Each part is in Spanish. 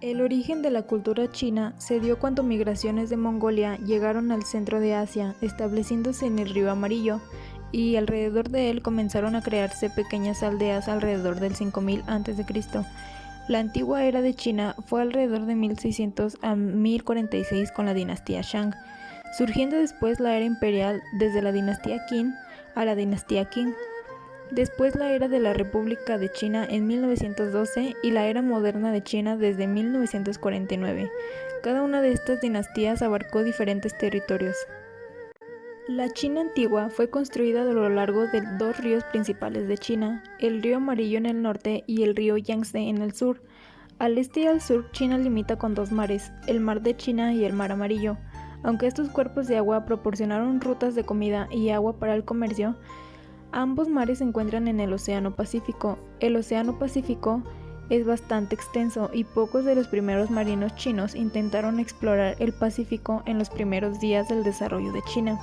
El origen de la cultura china se dio cuando migraciones de Mongolia llegaron al centro de Asia, estableciéndose en el río Amarillo, y alrededor de él comenzaron a crearse pequeñas aldeas alrededor del 5000 a.C. La antigua era de China fue alrededor de 1600 a 1046 con la dinastía Shang, surgiendo después la era imperial desde la dinastía Qin a la dinastía Qing. Después la era de la República de China en 1912 y la era moderna de China desde 1949. Cada una de estas dinastías abarcó diferentes territorios. La China antigua fue construida a lo largo de dos ríos principales de China, el río Amarillo en el norte y el río Yangtze en el sur. Al este y al sur, China limita con dos mares, el Mar de China y el Mar Amarillo. Aunque estos cuerpos de agua proporcionaron rutas de comida y agua para el comercio, ambos mares se encuentran en el Océano Pacífico. El Océano Pacífico es bastante extenso y pocos de los primeros marinos chinos intentaron explorar el Pacífico en los primeros días del desarrollo de China.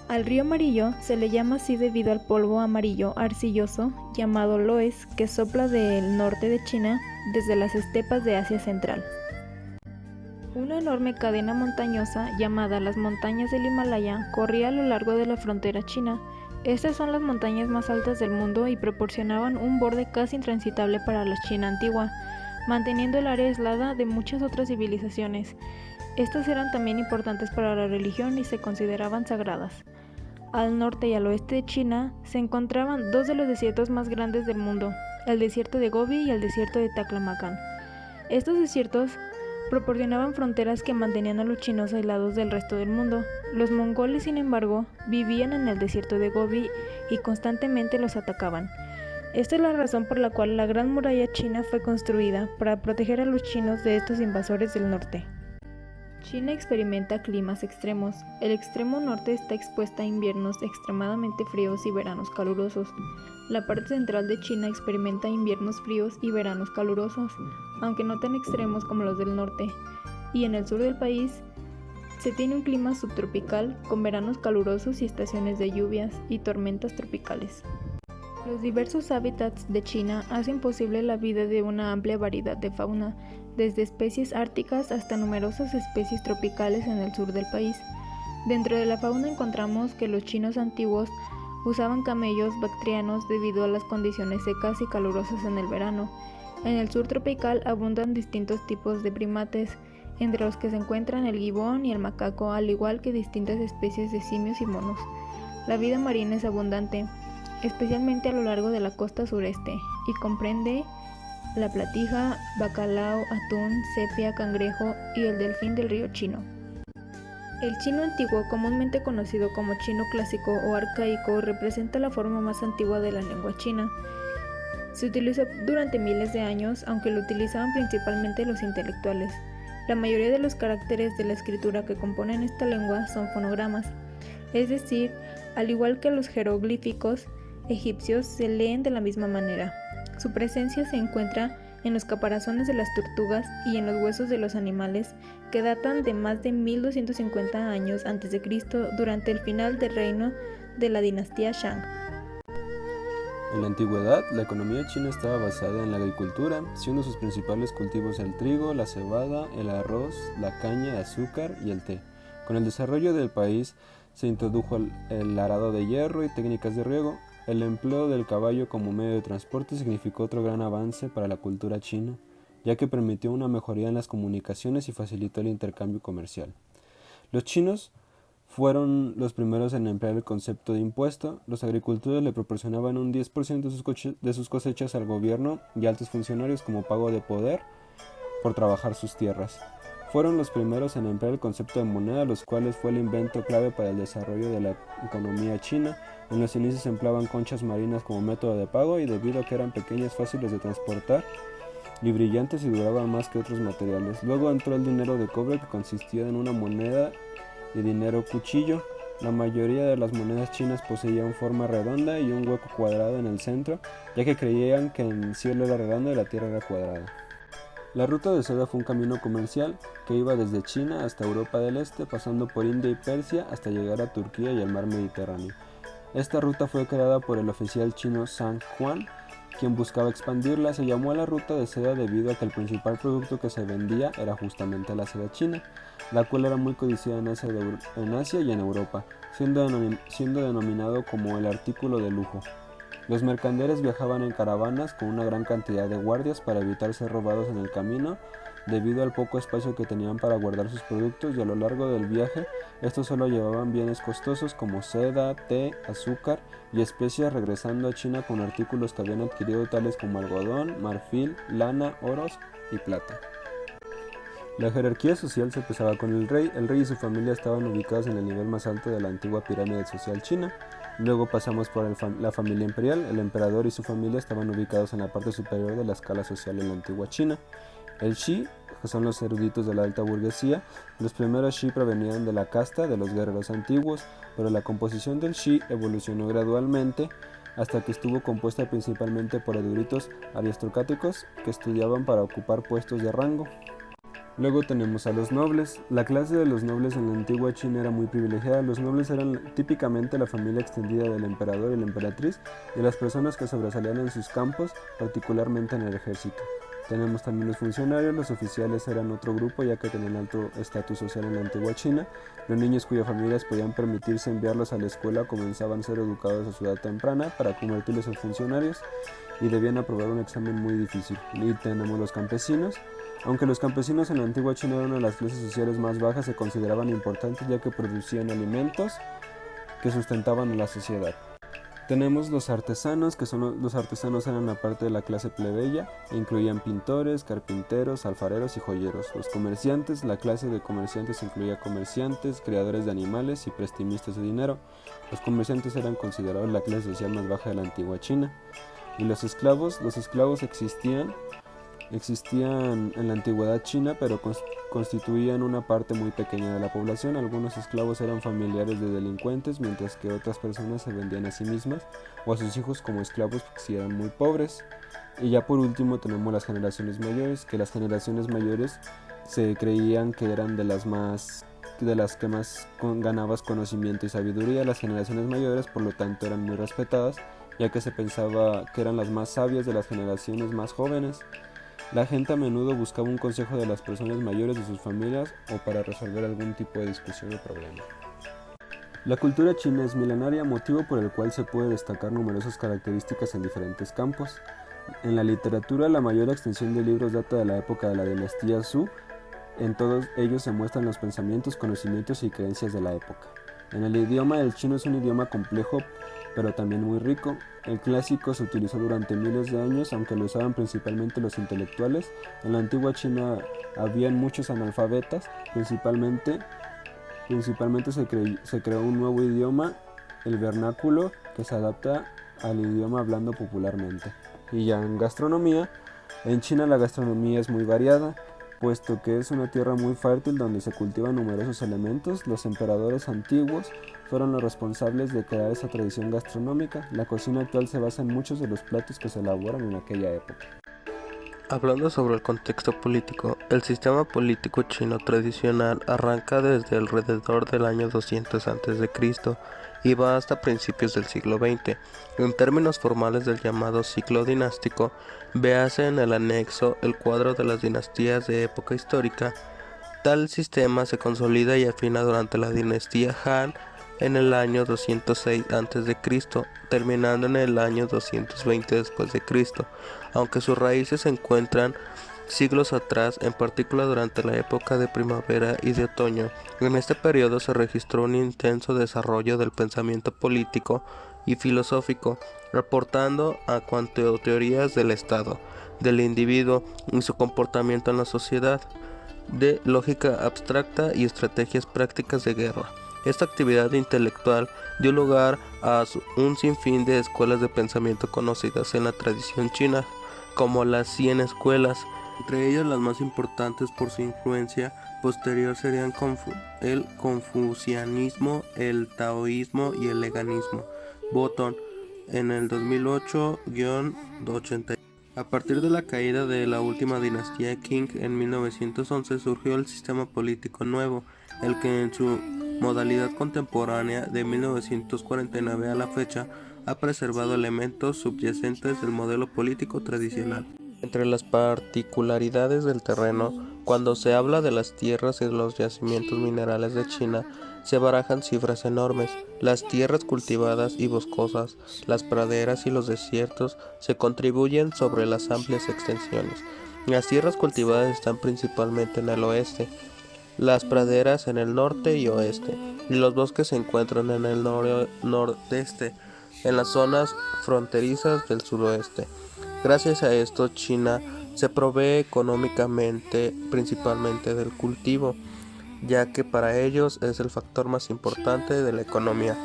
Al río Amarillo se le llama así debido al polvo amarillo arcilloso llamado loess que sopla del norte de China desde las estepas de Asia Central. Una enorme cadena montañosa llamada las montañas del Himalaya corría a lo largo de la frontera china. Estas son las montañas más altas del mundo y proporcionaban un borde casi intransitable para la China antigua, manteniendo el área aislada de muchas otras civilizaciones. Estas eran también importantes para la religión y se consideraban sagradas. Al norte y al oeste de China se encontraban dos de los desiertos más grandes del mundo, el desierto de Gobi y el desierto de Taklamakan. Estos desiertos proporcionaban fronteras que mantenían a los chinos aislados del resto del mundo. Los mongoles, sin embargo, vivían en el desierto de Gobi y constantemente los atacaban. Esta es la razón por la cual la Gran Muralla China fue construida, para proteger a los chinos de estos invasores del norte. China experimenta climas extremos. El extremo norte está expuesta a inviernos extremadamente fríos y veranos calurosos. La parte central de China experimenta inviernos fríos y veranos calurosos, aunque no tan extremos como los del norte. Y en el sur del país se tiene un clima subtropical con veranos calurosos y estaciones de lluvias y tormentas tropicales. Los diversos hábitats de China hacen posible la vida de una amplia variedad de fauna, desde especies árticas hasta numerosas especies tropicales en el sur del país. Dentro de la fauna encontramos que los chinos antiguos usaban camellos bactrianos debido a las condiciones secas y calurosas en el verano. En el sur tropical abundan distintos tipos de primates, entre los que se encuentran el gibón y el macaco, al igual que distintas especies de simios y monos. La vida marina es abundante, especialmente a lo largo de la costa sureste, y comprende la platija, bacalao, atún, sepia, cangrejo y el delfín del río Chino. El chino antiguo, comúnmente conocido como chino clásico o arcaico, representa la forma más antigua de la lengua china. Se utilizó durante miles de años, aunque lo utilizaban principalmente los intelectuales. La mayoría de los caracteres de la escritura que componen esta lengua son fonogramas, es decir, al igual que los jeroglíficos egipcios, se leen de la misma manera. Su presencia se encuentra en los caparazones de las tortugas y en los huesos de los animales que datan de más de 1250 años antes de Cristo, durante el final del reino de la dinastía Shang. En la antigüedad, la economía china estaba basada en la agricultura, siendo sus principales cultivos el trigo, la cebada, el arroz, la caña de azúcar y el té. Con el desarrollo del país se introdujo el arado de hierro y técnicas de riego. El empleo del caballo como medio de transporte significó otro gran avance para la cultura china, ya que permitió una mejoría en las comunicaciones y facilitó el intercambio comercial. Los chinos fueron los primeros en emplear el concepto de impuesto. Los agricultores le proporcionaban un 10% de sus cosechas al gobierno y altos funcionarios como pago de poder por trabajar sus tierras. Fueron los primeros en emplear el concepto de moneda, los cuales fue el invento clave para el desarrollo de la economía china. En los inicios se empleaban conchas marinas como método de pago y debido a que eran pequeñas, fáciles de transportar y brillantes y duraban más que otros materiales. Luego entró el dinero de cobre, que consistía en una moneda de dinero cuchillo. La mayoría de las monedas chinas poseían forma redonda y un hueco cuadrado en el centro, ya que creían que el cielo era redondo y la tierra era cuadrada. La ruta de seda fue un camino comercial que iba desde China hasta Europa del Este, pasando por India y Persia hasta llegar a Turquía y el mar Mediterráneo. Esta ruta fue creada por el oficial chino Zhang Huan, quien buscaba expandirla. Se llamó a la ruta de seda debido a que el principal producto que se vendía era justamente la seda china, la cual era muy codiciada en Asia y en Europa, siendo denominado como el artículo de lujo. Los mercaderes viajaban en caravanas con una gran cantidad de guardias para evitar ser robados en el camino, debido al poco espacio que tenían para guardar sus productos, y a lo largo del viaje estos solo llevaban bienes costosos como seda, té, azúcar y especias, regresando a China con artículos que habían adquirido tales como algodón, marfil, lana, oros y plata. La jerarquía social se empezaba con el rey y su familia estaban ubicados en el nivel más alto de la antigua pirámide social china. Luego pasamos por la familia imperial. El emperador y su familia estaban ubicados en la parte superior de la escala social en la antigua China. El Shi, que son los eruditos de la alta burguesía. Los primeros Shi provenían de la casta de los guerreros antiguos, pero la composición del Shi evolucionó gradualmente hasta que estuvo compuesta principalmente por eruditos aristocráticos que estudiaban para ocupar puestos de rango. Luego tenemos a los nobles. La clase de los nobles en la antigua China era muy privilegiada. Los nobles eran típicamente la familia extendida del emperador y la emperatriz, y las personas que sobresalían en sus campos, particularmente en el ejército. Tenemos también los funcionarios. Los oficiales eran otro grupo, ya que tenían alto estatus social en la antigua China. Los niños cuyas familias podían permitirse enviarlos a la escuela comenzaban a ser educados a su edad temprana para convertirlos en funcionarios y debían aprobar un examen muy difícil. Y tenemos los campesinos. Aunque los campesinos en la antigua China eran una de las clases sociales más bajas, se consideraban importantes ya que producían alimentos que sustentaban a la sociedad. Tenemos los artesanos, los artesanos eran la parte de la clase plebeya e incluían pintores, carpinteros, alfareros y joyeros. Los comerciantes, la clase de comerciantes incluía comerciantes, criadores de animales y prestimistas de dinero. Los comerciantes eran considerados la clase social más baja de la antigua China. Y los esclavos existían en la antigüedad china, pero constituían una parte muy pequeña de la población. Algunos esclavos eran familiares de delincuentes, mientras que otras personas se vendían a sí mismas o a sus hijos como esclavos si eran muy pobres. Y ya por último tenemos las generaciones mayores, que las generaciones mayores se creían que eran de las que más ganabas conocimiento y sabiduría. Las generaciones mayores, por lo tanto, eran muy respetadas, ya que se pensaba que eran las más sabias de las generaciones más jóvenes. La gente a menudo buscaba un consejo de las personas mayores de sus familias o para resolver algún tipo de discusión o problema. La cultura china es milenaria, motivo por el cual se puede destacar numerosas características en diferentes campos. En la literatura, la mayor extensión de libros data de la época de la dinastía Zhou. En todos ellos se muestran los pensamientos, conocimientos y creencias de la época. En el idioma, el chino es un idioma complejo, pero también muy rico. El clásico se utilizó durante miles de años, aunque lo usaban principalmente los intelectuales. En la antigua China habían muchos analfabetas, principalmente se creó un nuevo idioma, el vernáculo, que se adapta al idioma hablando popularmente. Y ya en gastronomía, en China la gastronomía es muy variada, puesto que es una tierra muy fértil donde se cultivan numerosos elementos. Los emperadores antiguos fueron los responsables de crear esa tradición gastronómica. La cocina actual se basa en muchos de los platos que se elaboran en aquella época. Hablando sobre el contexto político, el sistema político chino tradicional arranca desde alrededor del año 200 a.C. y va hasta principios del siglo XX. En términos formales del llamado ciclo dinástico, véase en el anexo el cuadro de las dinastías de época histórica. Tal sistema se consolida y afina durante la dinastía Han en el año 206 a.C., terminando en el año 220 después de Cristo, aunque sus raíces se encuentran siglos atrás, en particular durante la época de primavera y de otoño. En este periodo se registró un intenso desarrollo del pensamiento político y filosófico, aportando a cuanto teorías del Estado, del individuo y su comportamiento en la sociedad, de lógica abstracta y estrategias prácticas de guerra. Esta actividad intelectual dio lugar a un sinfín de escuelas de pensamiento conocidas en la tradición china, como las 100 escuelas. Entre ellas las más importantes por su influencia posterior serían el confucianismo, el taoísmo y el leganismo. Botón en el 2008-80. A partir de la caída de la última dinastía Qing en 1911 surgió el sistema político nuevo, el que en su modalidad contemporánea de 1949 a la fecha ha preservado elementos subyacentes del modelo político tradicional. Entre las particularidades del terreno, cuando se habla de las tierras y de los yacimientos minerales de China, se barajan cifras enormes. Las tierras cultivadas y boscosas, las praderas y los desiertos se contribuyen sobre las amplias extensiones. Las tierras cultivadas están principalmente en el oeste, las praderas en el norte y oeste, y los bosques se encuentran en el nordeste, en las zonas fronterizas del suroeste. Gracias a esto, China se provee económicamente principalmente del cultivo, ya que para ellos es el factor más importante de la economía.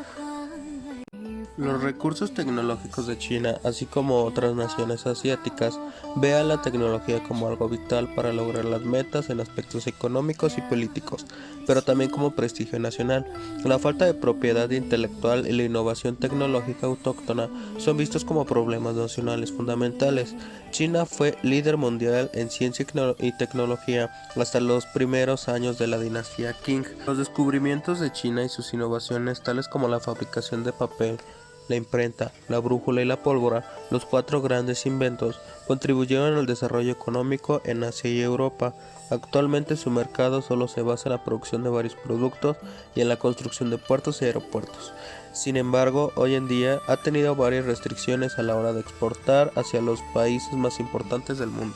Los recursos tecnológicos de China, así como otras naciones asiáticas, vean la tecnología como algo vital para lograr las metas en aspectos económicos y políticos, pero también como prestigio nacional. La falta de propiedad intelectual y la innovación tecnológica autóctona son vistos como problemas nacionales fundamentales. China fue líder mundial en ciencia y tecnología hasta los primeros años de la dinastía Qing. Los descubrimientos de China y sus innovaciones, tales como la fabricación de papel, la imprenta, la brújula y la pólvora, los 4 grandes inventos, contribuyeron al desarrollo económico en Asia y Europa. Actualmente su mercado solo se basa en la producción de varios productos y en la construcción de puertos y aeropuertos. Sin embargo, hoy en día ha tenido varias restricciones a la hora de exportar hacia los países más importantes del mundo.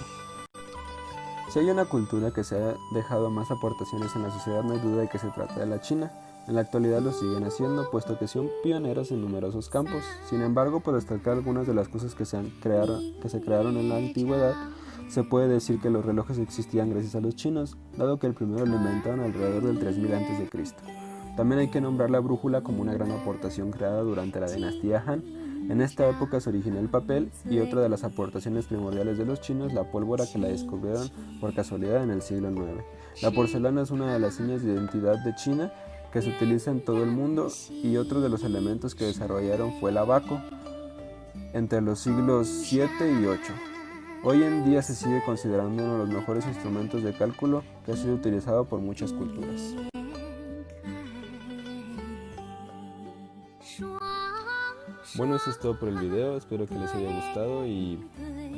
Si hay una cultura que se ha dejado más aportaciones en la sociedad, no hay duda de que se trata de la China. En la actualidad lo siguen haciendo, puesto que son pioneros en numerosos campos. Sin embargo, por destacar algunas de las cosas que se crearon en la antigüedad, se puede decir que los relojes existían gracias a los chinos, dado que el primero lo inventaron alrededor del 3000 a.C. También hay que nombrar la brújula como una gran aportación creada durante la dinastía Han. En esta época se originó el papel, y otra de las aportaciones primordiales de los chinos, la pólvora, que la descubrieron por casualidad en el siglo IX. La porcelana es una de las señas de identidad de China, que se utiliza en todo el mundo, y otro de los elementos que desarrollaron fue el abaco entre los siglos VII y VIII. Hoy en día se sigue considerando uno de los mejores instrumentos de cálculo que ha sido utilizado por muchas culturas. Bueno, eso es todo por el video, espero que les haya gustado y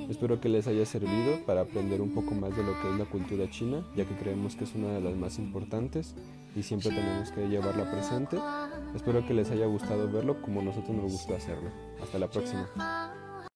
espero que les haya servido para aprender un poco más de lo que es la cultura china, ya que creemos que es una de las más importantes y siempre tenemos que llevarla presente. Espero que les haya gustado verlo como a nosotros nos gusta hacerlo. Hasta la próxima.